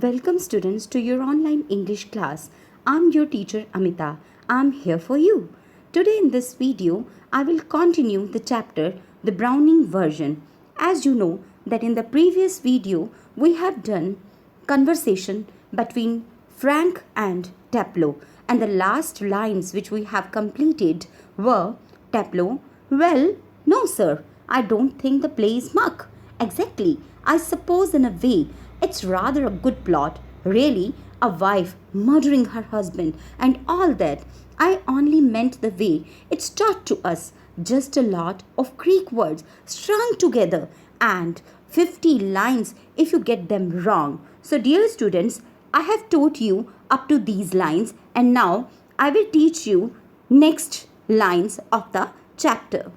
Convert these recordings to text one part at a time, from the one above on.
Welcome students to your online English class. I'm your teacher Amita. I'm here for you. Today in this video, I will continue the chapter The Browning Version. As you know that in the previous video, we have done conversation between Frank and Taplow, and the last lines which we have completed were Taplow, well, no sir, I don't think the play is muck. Exactly, I suppose in a way it's rather a good plot. Really, a wife murdering her husband and all that. I only meant the way it's taught to us. Just a lot of Greek words strung together and 50 lines if you get them wrong. So, dear students, I have taught you up to these lines and now I will teach you next lines of the chapter.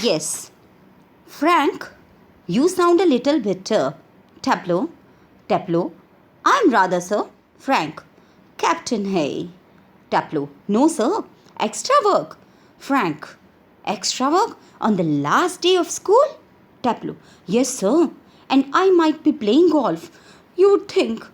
Yes, Frank, you sound a little bitter. Taplow, I'm rather, sir. Frank, Captain Hay. Taplow, no, sir. Extra work. Frank, extra work on the last day of school? Taplow, yes, sir. And I might be playing golf. You'd think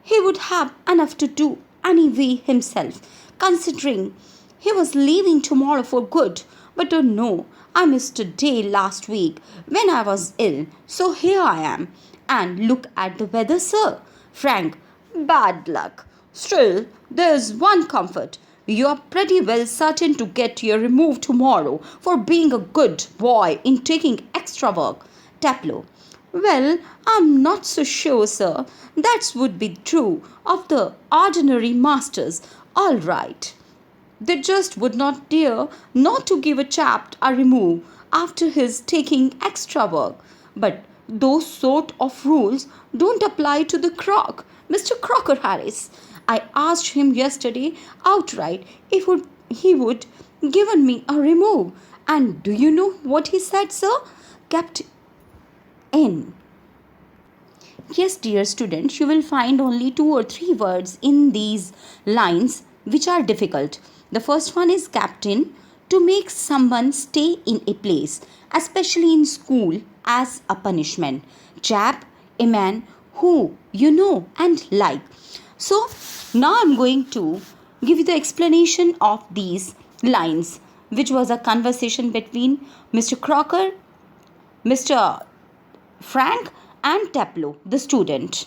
he would have enough to do anyway himself, considering he was leaving tomorrow for good. But oh no, I missed a day last week when I was ill, so here I am. And look at the weather, sir. Frank, bad luck. Still, there's one comfort. You're pretty well certain to get your remove tomorrow for being a good boy in taking extra work. Taplow, well, I'm not so sure, sir. That would be true of the ordinary masters. All right. They just would not dare not to give a chap a remove after his taking extra work. But those sort of rules don't apply to the Mr. Crocker Harris. I asked him yesterday outright if he would given me a remove. And do you know what he said, sir? Captain N. Yes, dear student, you will find only 2 or 3 words in these lines which are difficult. The first one is captain, to make someone stay in a place, especially in school, as a punishment. Chap, a man who you know and like. So, now I'm going to give you the explanation of these lines, which was a conversation between Mr. Crocker, Mr. Frank, and Taplow, the student.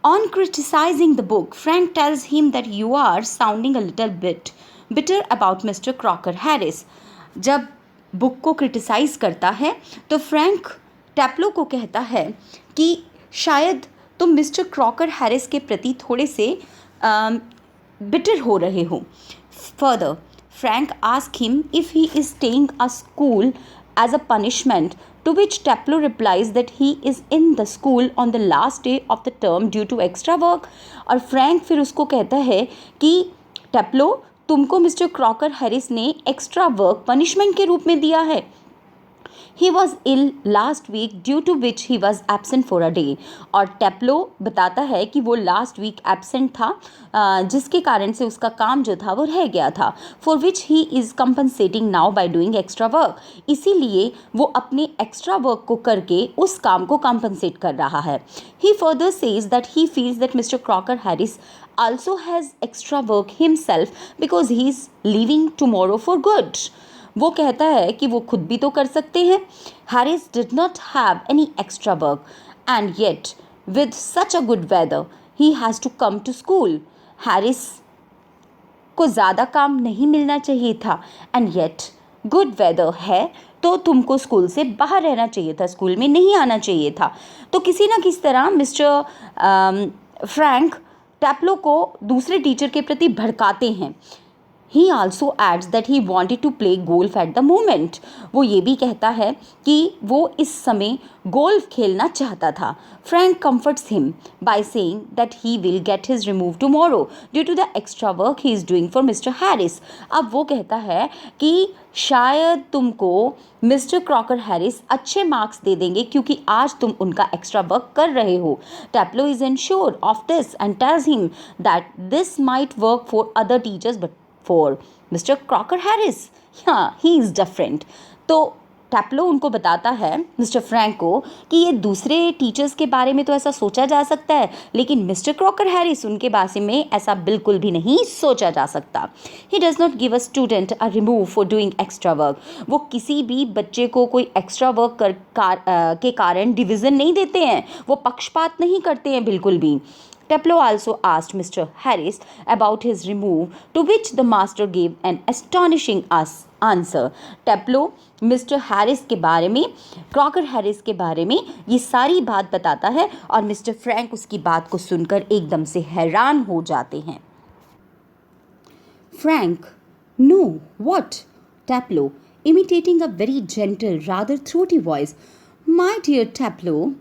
On criticizing the book, Frank tells him that you are sounding a little bit bitter about Mr. Crocker Harris. जब book को criticise करता है तो Frank टैप्लो को कहता है कि शायद तुम मिस्टर क्रॉकर हैरिस के प्रति थोड़े से बिटर हो रहे हो. Further, Frank asks him if he is staying a school as a punishment, to which Taplow replies that he is in the school on the last day of the term due to extra work. और Frank फिर उसको कहता है कि Taplow, तुमको mister Crocker Harris ने extra work punishment के रूप में दिया है. He was ill last week due to which he was absent for a day. और टेप्लो बताता है कि वो लास्ट वीक एब्सेंट था जिसके कारण से उसका काम जो था वो रह गया था. For which he is compensating now by doing extra work. इसीलिए वो अपने एक्स्ट्रा वर्क को करके उस काम को कंपनसेट कर रहा है. He further says that he feels that Mr. Crocker Harris also has extra work himself because he is leaving tomorrow for good. वो कहता है कि वो खुद भी तो कर सकते हैं. Harris did not have any extra work and yet with such a good weather he has to come to school. Harris को ज़्यादा काम नहीं मिलना चाहिए था एंड येट गुड वेदर है तो तुमको स्कूल से बाहर रहना चाहिए था, स्कूल में नहीं आना चाहिए था. तो किसी ना किसी तरह मिस्टर फ्रैंक टैप्लो को दूसरे टीचर के प्रति भड़काते हैं. He also adds that he wanted to play golf at the moment. वो ये भी कहता है कि वो इस समय गोल्फ खेलना चाहता था. Frank comforts him by saying that he will get his remove tomorrow due to the extra work he is doing for Mr. Harris. अब वो कहता है कि शायद तुमको मिस्टर क्रॉकर हैरिस अच्छे मार्क्स दे देंगे क्योंकि आज तुम उनका एक्स्ट्रा वर्क कर रहे हो. Taplow is unsure of this and tells him that this might work for other teachers but for Mr. Crocker Harris, yeah, he is different. तो टैप्लो उनको बताता है मिस्टर फ्रैंक को कि ये दूसरे टीचर्स के बारे में तो ऐसा सोचा जा सकता है, लेकिन मिस्टर क्रॉकर हैरिस उनके बारे में ऐसा बिल्कुल भी नहीं सोचा जा सकता। He does not give a student a remove for doing extra work. वो किसी भी बच्चे को कोई एक्स्ट्रा वर्क के कारण डिवीज़न नहीं देते हैं, वो पक्षपात नहीं करते हैं बिल्कुल भी। Taplow also asked Mr. Harris about his remove, to which the master gave an astonishing answer. Taplow mister Harris के बारे में, क्रॉकर हैरिस के बारे में ये सारी बात बताता है और मिस्टर फ्रैंक उसकी बात को सुनकर एकदम से हैरान हो जाते हैं। Frank, no, what? Taplow, imitating a very gentle, rather throaty voice. My dear Taplow,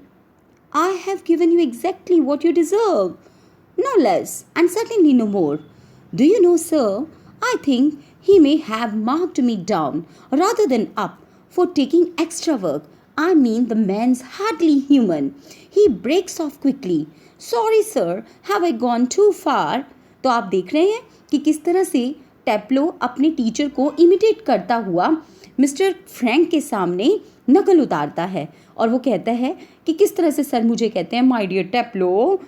I have given you exactly what you deserve, no less, and certainly no more. Do you know, sir, I think he may have marked me down rather than up for taking extra work. I mean, the man's hardly human. He breaks off quickly. Sorry, sir, have I gone too far? तो आप देख रहे हैं कि किस तरह से टैप्लो अपने टीचर को इमिटेट करता हुआ मिस्टर फ्रैंक के सामने नकल उतारता है और वो कहता है कि किस तरह से सर मुझे कहते हैं माय डियर टैप्लो,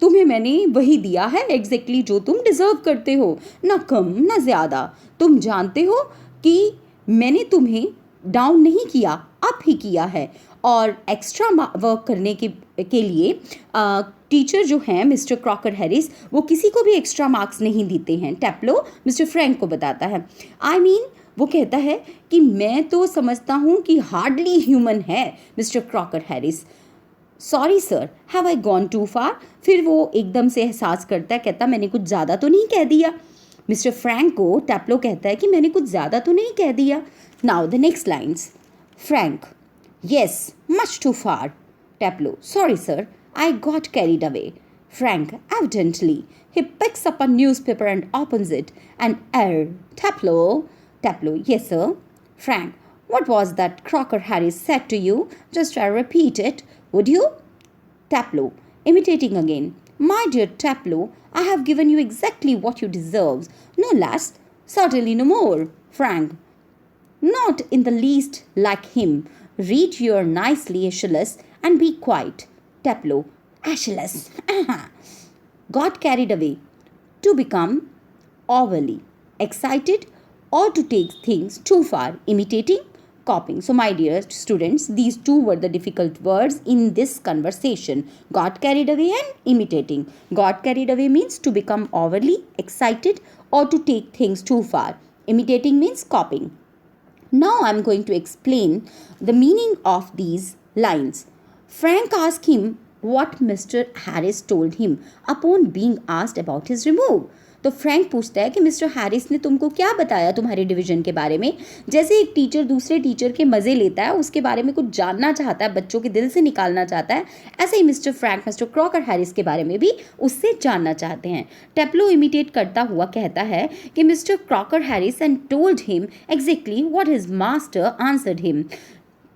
तुम्हें मैंने वही दिया है एग्जैक्टली जो तुम डिज़र्व करते हो, ना कम ना ज़्यादा। तुम जानते हो कि मैंने तुम्हें डाउन नहीं किया, अप ही किया है। और एक्स्ट्रा वर्क करने के लिए टीचर जो हैं मिस्टर क्रॉकर हैरिस वो किसी को भी एक्स्ट्रा मार्क्स नहीं देते हैं। टैप्लो मिस्टर फ्रैंक को बताता है, आई मीन वो कहता है कि मैं तो समझता हूँ कि हार्डली ह्यूमन है mister Crocker Harris. Sorry sir, have I gone too far? फिर वो एकदम से एहसास करता है, कहता मैंने कुछ ज़्यादा तो नहीं कह दिया। मिस्टर फ्रैंक को टैप्लो कहता है कि मैंने कुछ ज़्यादा तो नहीं कह दिया। Now the next lines. Frank, yes, much too far. Taplow, sorry sir, I got carried away. Frank, evidently, he picks up a newspaper and opens it. And Taplow, yes sir. Frank, what was that Crocker Harris said to you? Just try to repeat it, would you? Taplow, imitating again. My dear Taplow, I have given you exactly what you deserve. No less, certainly no more. Frank, not in the least like him. Read your nicely, Aeschylus, and be quiet. Taplow, Aeschylus, got carried away to become overly excited or to take things too far, imitating, copying. So, my dear students, these two were the difficult words in this conversation. Got carried away and imitating. Got carried away means to become overly excited or to take things too far. Imitating means copying. Now I am going to explain the meaning of these lines. Frank asked him what Mr. Harris told him upon being asked about his remove. तो Frank पूछता है कि mister Harris ने तुमको क्या बताया तुम्हारे division के बारे में। जैसे एक टीचर दूसरे टीचर के मज़े लेता है, उसके बारे में कुछ जानना चाहता है, बच्चों के दिल से निकालना चाहता है, ऐसे ही mister Frank mister Crocker Harris के बारे में भी उससे जानना चाहते हैं। टैप्लो इमिटेट करता हुआ कहता है कि mister Crocker Harris and told him exactly what his master answered him.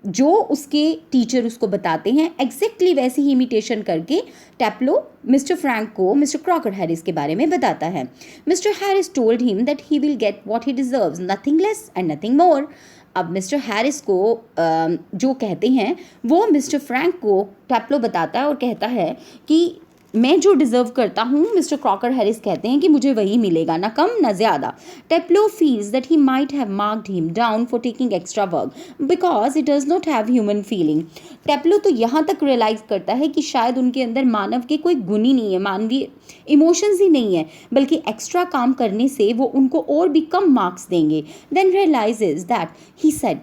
जो उसके टीचर उसको बताते हैं एग्जैक्टली वैसी ही इमिटेशन करके टैप्लो मिस्टर फ्रैंक को मिस्टर क्रॉकर हैरिस के बारे में बताता है। Mister Harris told him that he will get what he deserves, nothing less and nothing more. अब मिस्टर हैरिस को जो कहते हैं वो मिस्टर फ्रैंक को टैप्लो बताता है और कहता है कि मैं जो डिज़र्व करता हूँ, मिस्टर क्रॉकर हैरिस कहते हैं कि मुझे वही मिलेगा, ना कम ना ज़्यादा। Taplow feels that he might have marked him down for taking extra work because it does not have human feeling. Taplow तो यहाँ तक रियलाइज़ करता है कि शायद उनके अंदर मानव के कोई गुण ही नहीं है, मानवीय इमोशंस ही नहीं है, बल्कि एक्स्ट्रा काम करने से वो उनको और भी कम मार्क्स देंगे। Then realises that he said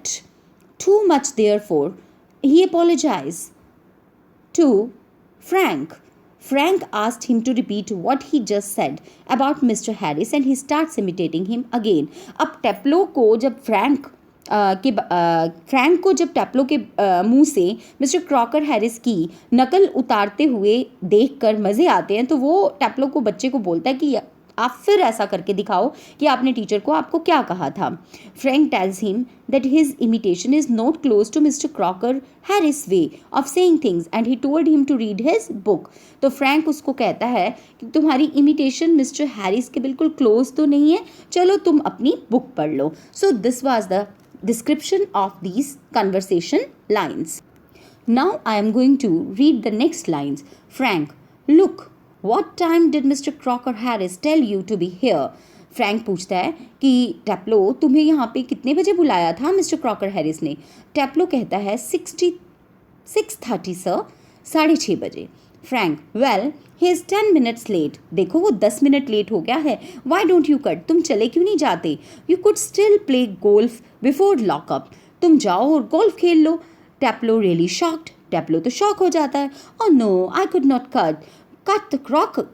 too much, therefore he apologises to Frank. Frank asked him to repeat what he just said about Mr. Harris and he starts imitating him again. अब टैप्लो को जब Frank को जब टैप्लो के मुंह से mister Crocker Harris की नकल उतारते हुए देखकर मज़े आते हैं, तो वो टैप्लो को बच्चे को बोलता है कि आप फिर ऐसा करके दिखाओ कि आपने टीचर को आपको क्या कहा था। Frank tells him that his imitation is not close to mister Crocker Harris way of saying things and he told him to read his book. तो फ्रैंक उसको कहता है कि तुम्हारी इमिटेशन मिस्टर हैरिस के बिल्कुल क्लोज तो नहीं है, चलो तुम अपनी बुक पढ़ लो। So this was the description of these conversation lines. Now I am going to read the next lines. Frank, look, what time did Mr. Crocker Harris tell you to be here? Frank पूछता है कि टैप्लो तुम्हें यहाँ पे कितने बजे बुलाया था मिस्टर क्रॉकर हैरिस ने? टैप्लो कहता है 6:30 सर, 6:30 बजे. Frank, well he is 10 minutes late. देखो वो 10 मिनट लेट हो गया है. Why don't you cut? तुम चले क्यों नहीं जाते? You could still play golf before lockup. तुम जाओ और गोल्फ खेल लो. टैप्लो रियली शॉक्ड. टैप्लो तो शॉक हो जाता है. Oh no, I could not cut the Crocker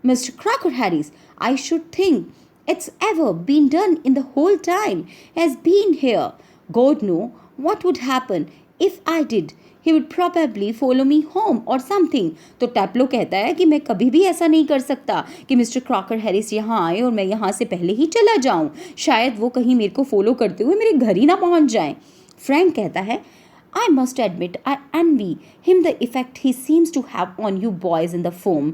Mr. Crocker Harris. I should think it's ever been done in the whole time has been here. God know what would happen if I did. He would probably follow me home or something. तो टैप्लो कहता है कि मैं कभी भी ऐसा नहीं कर सकता कि मिस्टर क्रॉकर हैरिस यहाँ आए और मैं यहाँ से पहले ही चला जाऊँ. शायद वो कहीं मेरे को फॉलो करते हुए मेरे घर ही ना पहुँच जाएं. फ्रैंक कहता है I must admit I envy him the effect he seems to have on you boys in the foam.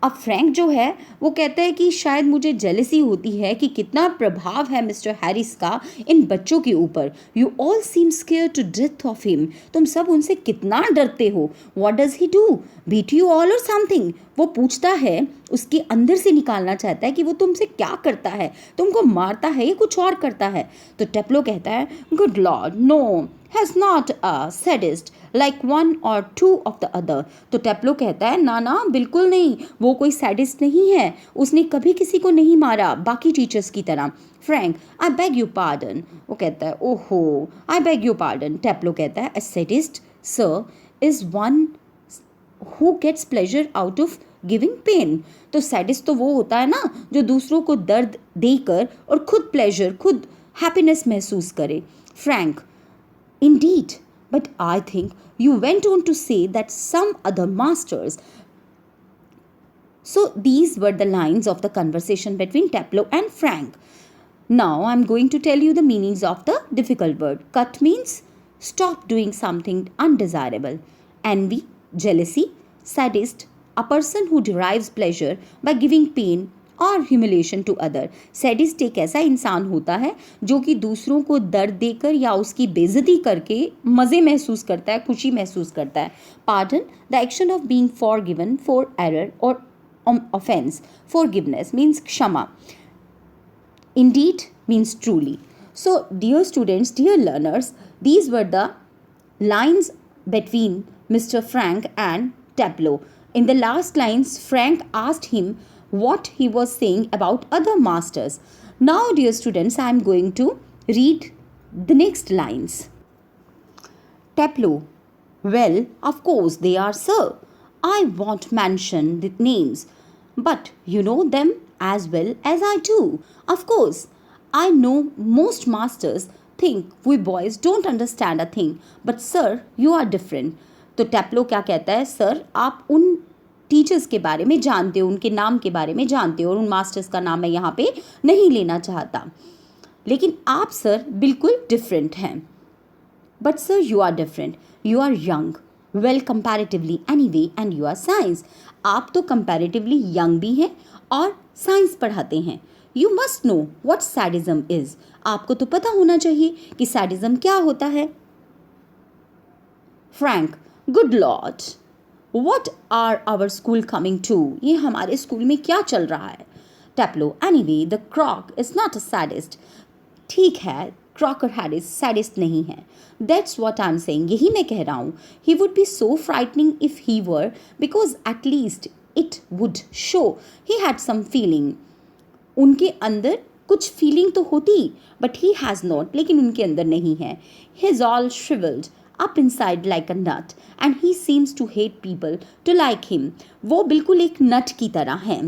अब फ्रैंक जो है वो कहता है कि शायद मुझे जेलसी होती है कि कितना प्रभाव है मिस्टर हैरिस का इन बच्चों के ऊपर. You all seem scared to death of him. तुम सब उनसे कितना डरते हो. What does he do? Beat you all or something? वो पूछता है, उसके अंदर से निकालना चाहता है कि वो तुमसे क्या करता है, तुमको मारता है या कुछ और करता है. तो टेप्लो कहता है good Lord no, has not a sadist like one or two of the other. तो टेप्लो कहता है ना ना बिल्कुल नहीं, वो कोई सैडिस्ट नहीं है, उसने कभी किसी को नहीं मारा बाकी टीचर्स की तरह. Frank, I beg you pardon. वो कहता है ओहो, आई बेग यू पार्डन. टेप्लो कहता है a sadist sir is one who gets pleasure out of giving pain. तो सैडिस्ट तो वो होता है ना जो दूसरों को दर्द देकर और खुद प्लेजर, खुद हैप्पीनेस महसूस करे. Frank, indeed, but I think you went on to say that some other masters. So these were the lines of the conversation between Teplo and Frank. Now I'm going to tell you the meanings of the difficult word. Cut means stop doing something undesirable. Envy, jealousy. Sadist, a person who derives pleasure by giving pain और humiliation to other. Sadist एक ऐसा इंसान होता है जो कि दूसरों को दर्द देकर या उसकी बेइज्जती करके मज़े महसूस करता है, खुशी महसूस करता है. Pardon, the action of being forgiven for error or offence. Forgiveness means क्षमा. Indeed means truly. So dear students, dear learners, these were the lines between Mr. Frank and Tableau. In the last lines, Frank asked him what he was saying about other masters. Now, dear students, I am going to read the next lines. Tableau, well, of course they are, sir. I won't mention the names, but you know them as well as I do. Of course, I know most masters think we boys don't understand a thing, but sir, you are different. तो टैप्लो क्या कहता है, sir आप उन teachers के बारे में जानते हो, उनके नाम के बारे में जानते हो, और उन मास्टर्स का नाम मैं यहाँ पे नहीं लेना चाहता, लेकिन आप सर बिल्कुल डिफरेंट हैं. But sir you are different, you are young, well comparatively anyway, and you are science. आप तो कंपैरेटिवली यंग भी हैं और साइंस पढ़ाते हैं. You must know what sadism is. आपको तो पता होना चाहिए कि सैडिज्म क्या होता है. Frank, good Lord, What are our school coming to? ये हमारे स्कूल में क्या चल रहा है. Tableau, anyway, the croc is not a sadist. ठीक है, क्रॉकर हैरिस सैडिस्ट नहीं है. That's what I'm saying. यही मैं कह रहा हूँ. He would be so frightening if he were, because at least it would show he had some feeling. उनके अंदर कुछ फीलिंग तो होती, but he has not. लेकिन उनके अंदर नहीं है. He's all shriveled up inside like a nut and he seems to hate people to like him. वो बिल्कुल एक नट की तरह है,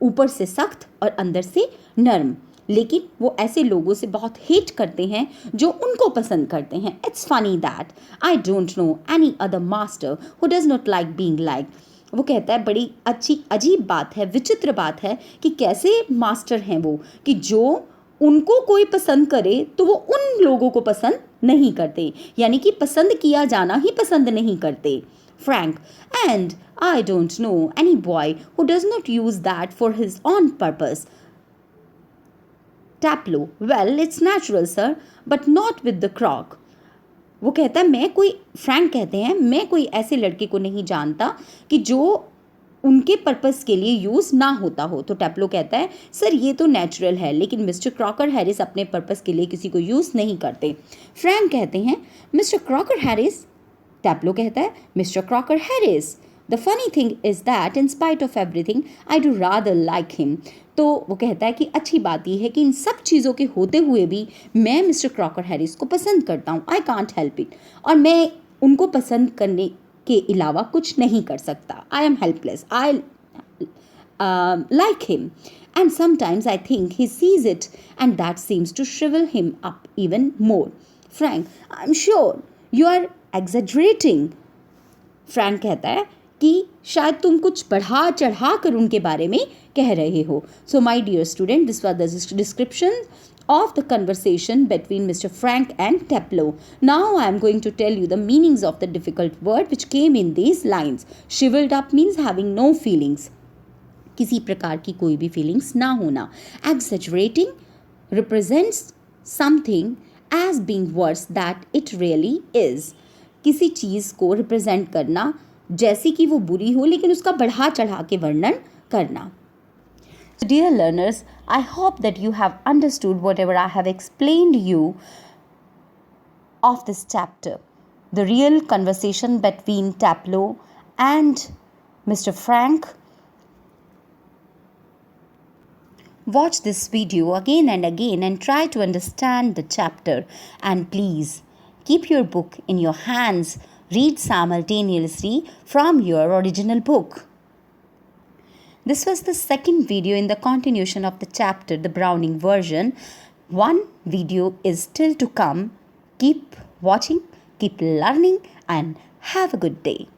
ऊपर से सख्त और अंदर से नर्म, लेकिन वो ऐसे लोगों से बहुत हेट करते हैं जो उनको पसंद करते हैं. It's funny that I don't know any other master who does not like being liked. वो कहता है बड़ी अच्छी अजीब बात है, विचित्र बात है कि कैसे मास्टर हैं वो कि जो उनको कोई पसंद करे तो वो उन लोगों को पसंद नहीं करते, यानी कि पसंद किया जाना ही पसंद नहीं करते. Frank, and I don't know any boy who does not use that for his on purpose. Taplo, well, it's natural, sir, but not with the croc. वो कहता है मैं कोई, फ्रैंक कहते हैं मैं कोई ऐसे लड़के को नहीं जानता कि जो उनके पर्पस के लिए यूज़ ना होता हो. तो टैप्लो कहता है सर ये तो नेचुरल है, लेकिन मिस्टर क्रॉकर हैरिस अपने पर्पस के लिए किसी को यूज़ नहीं करते. फ्रैंक कहते हैं मिस्टर क्रॉकर हैरिस. टैप्लो कहता है mister Crocker Harris. The funny thing is that in spite of everything I do rather like him. तो वो कहता है कि अच्छी बात यह है कि इन सब चीज़ों के होते हुए भी मैं मिस्टर क्रॉकर हैरिस को पसंद करता हूँ. I can't help it. और मैं उनको पसंद करने के अलावा कुछ नहीं कर सकता. I am helpless. I like him and sometimes I think he sees it and that seems to shrivel him up even more. Frank, I'm sure you are exaggerating. Frank कहता है कि शायद तुम कुछ बढ़ा चढ़ा कर उनके बारे में कह रहे हो. So my dear student, this was the description of the conversation between Mr. Frank and Taplo. Now I am going to tell you the meanings of the difficult word which came in these lines. Shriveled up means having no feelings. किसी प्रकार की कोई भी feelings ना होना. Exaggerating represents something as being worse that it really is. किसी चीज़ को represent करना जैसे कि वो बुरी हो लेकिन उसका बढ़ा चढ़ा के वर्णन करना. Dear learners, I hope that you have understood whatever I have explained you of this chapter. The real conversation between Taplo and Mr. Frank. Watch this video again and again and try to understand the chapter. And please keep your book in your hands. Read simultaneously from your original book. This was the second video in the continuation of the chapter, the Browning version. One video is still to come. Keep watching, keep learning, and have a good day.